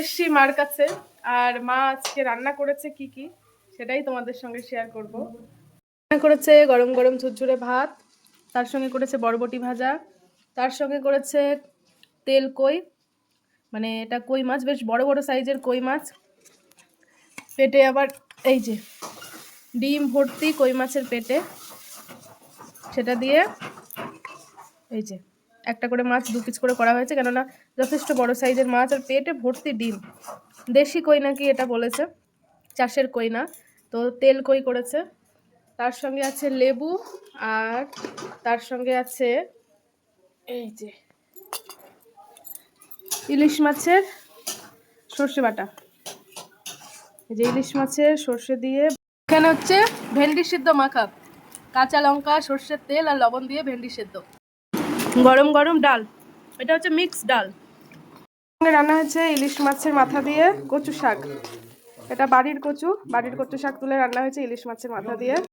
এসেছি মার কাছে, আর মা আজকে রান্না করেছে কি কি সেটাই তোমাদের সঙ্গে শেয়ার করব। রান্না করেছে গরম গরম ঝুরঝুরে ভাত, তার সঙ্গে করেছে বরবটি ভাজা, তার সঙ্গে করেছে তেল কই, মানে এটা কই মাছ, বেশ বড় বড় সাইজের কই মাছ। পেটে আবার এই যে ডিম ভর্তি কই মাছের পেটে, সেটা দিয়ে এই যে একটা করে মাছ 2 পিস করে করা হয়েছে, কেননা যথেষ্ট বড় সাইজের মাছ আর পেটে ভর্তি ডিম। দেশি কই নাকি এটা বলেছে, চাষের কই না, তো তেল কই করেছে। তার সঙ্গে আছে লেবু, আর তার সঙ্গে আছে এই যে ইলিশ মাছের সর্ষে বাটা। এই যে ইলিশ মাছের সর্ষে দিয়ে, এখানে হচ্ছে ভেন্ডি সিদ্ধ মাখা, কাঁচা লঙ্কা সর্ষের তেল আর লবণ দিয়ে ভেন্ডি সিদ্ধ, গরম গরম ডাল, এটা হচ্ছে মিক্স ডাল। রান্না হয়েছে ইলিশ মাছের মাথা দিয়ে কচু শাক, এটা বাড়ির কচু শাক তুলে রান্না হয়েছে ইলিশ মাছের মাথা দিয়ে।